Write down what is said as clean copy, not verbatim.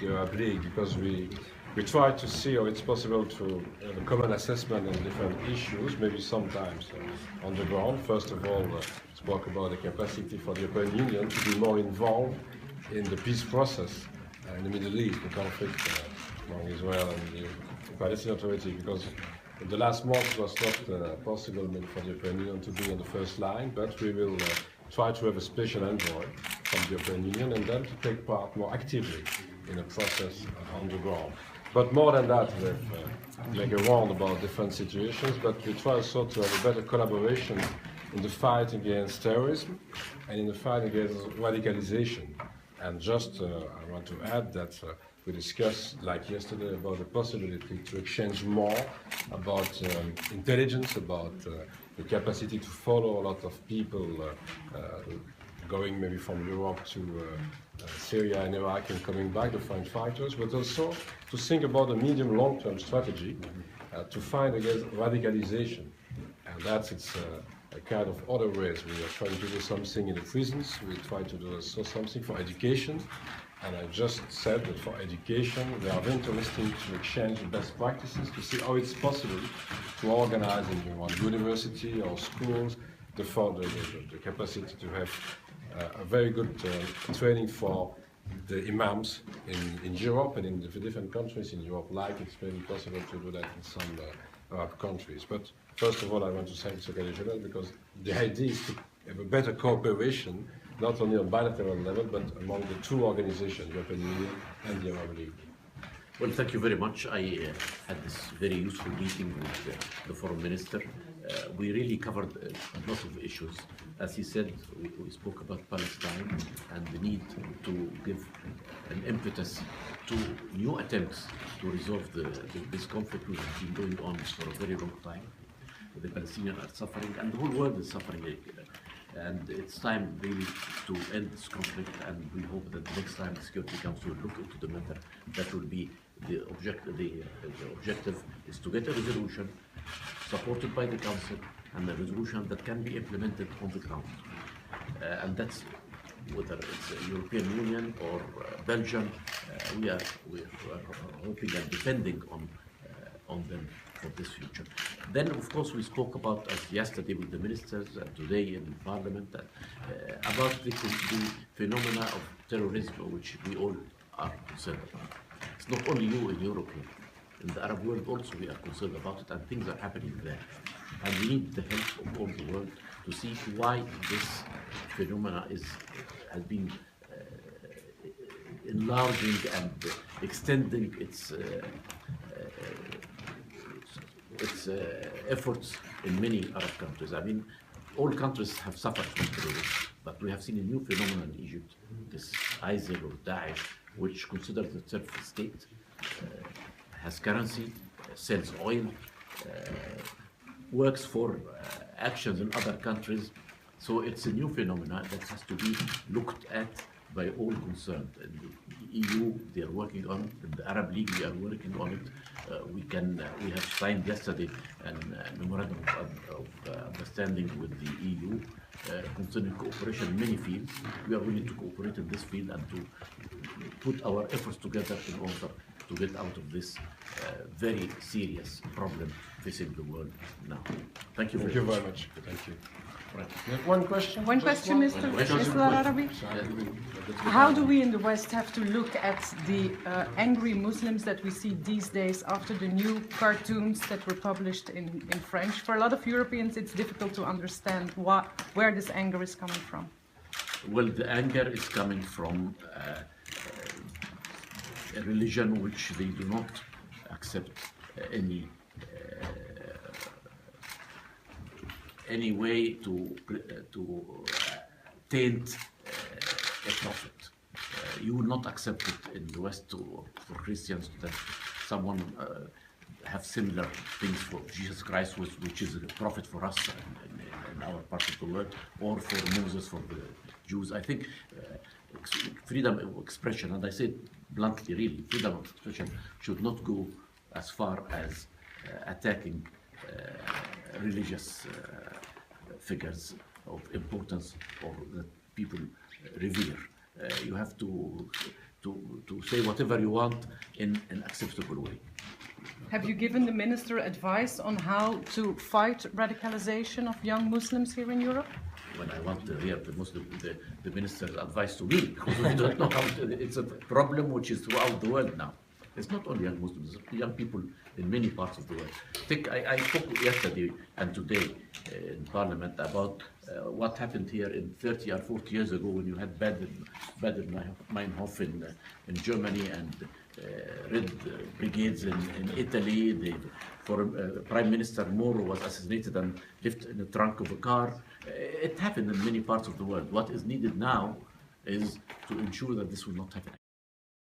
the Arab League, because we try to see how it's possible to have a common assessment on different issues, maybe sometimes on the ground. First of all, spoke about the capacity for the European Union to be more involved in the peace process in the Middle East, the conflict among Israel and the Palestinian Authority, because in the last month it was not possible maybe for the European Union to be on the first line, but we will try to have a special envoy from the European Union and then to take part more actively in the process on the ground. But more than that, we have make a round about different situations, but we try also to have a better collaboration in the fight against terrorism and in the fight against radicalization. And just I want to add that we discussed, like yesterday, about the possibility to exchange more about intelligence, about the capacity to follow a lot of people going maybe from Europe to Syria and Iraq and coming back, the foreign fighters, but also to think about a medium long-term strategy to fight against radicalization. And that's a kind of other ways. We are trying to do something in the prisons, we try to do also something for education. And I just said that for education, they are very interesting to exchange best practices, to see how it's possible to organize in one university or schools the capacity to have a very good training for the imams in Europe and in the different countries in Europe, like it's maybe possible to do that in some Arab countries. But first of all, I want to thank the Secretary General, because the idea is to have a better cooperation, not only on bilateral level, but among the two organizations, the European Union and the Arab League. Well, thank you very much. I had this very useful meeting with the foreign minister. We really covered a lot of issues. As he said, we spoke about Palestine and the need to give an impetus to new attempts to resolve this conflict which has been going on for a very long time. The Palestinians are suffering and the whole world is suffering. And it's time really to end this conflict, and we hope that the next time the Security Council will look into the matter, that will be the objective. The objective is to get a resolution supported by the Council, and a resolution that can be implemented on the ground. And that's whether it's the European Union or Belgium. We are hoping and depending on them for this future. Then, of course, we spoke about, as yesterday with the ministers and today in Parliament, about the phenomena of terrorism, which we all are concerned about. It's not only you in Europe here. In the Arab world also we are concerned about it, and things are happening there. And we need the help of all the world to see why this phenomena has been enlarging and extending its efforts in many Arab countries. I mean, all countries have suffered from terrorism, but we have seen a new phenomenon in Egypt, this ISIL or Daesh, which considers itself a state, has currency, sells oil, works for actions in other countries. So it's a new phenomenon that has to be looked at by all concerned. In the EU, they are working on it. In the Arab League, we are working on it. We have signed yesterday a memorandum of understanding with the EU concerning cooperation in many fields. We are willing to cooperate in this field and to put our efforts together in order to get out of this very serious problem facing the world now. Thank you very much. Thank you. Right. You have one question? One question, Mr. Al-Araby. How do we in the West have to look at the angry Muslims that we see these days after the new cartoons that were published in French? For a lot of Europeans, it's difficult to understand where this anger is coming from. Well, the anger is coming from a religion which they do not accept any way to taint a prophet. You will not accept it in the West for Christians that someone have similar things for Jesus Christ, which is a prophet for us in our part of the world, or for Moses for the Jews. I think freedom of expression, and I say it bluntly, really, freedom of expression should not go as far as attacking religious figures of importance or that people revere. You have to to say whatever you want in an acceptable way. Have you given the minister advice on how to fight radicalization of young Muslims here in Europe? When I want to hear the minister's advice to me, because we don't know how it's a problem which is throughout the world now. It's not only young Muslims, it's young people in many parts of the world. I spoke yesterday and today in Parliament about what happened here in 30 or 40 years ago when you had Baden-Meinhof in Germany and Red Brigades in Italy. Prime Minister Moro was assassinated and left in the trunk of a car. It happened in many parts of the world. What is needed now is to ensure that this will not happen.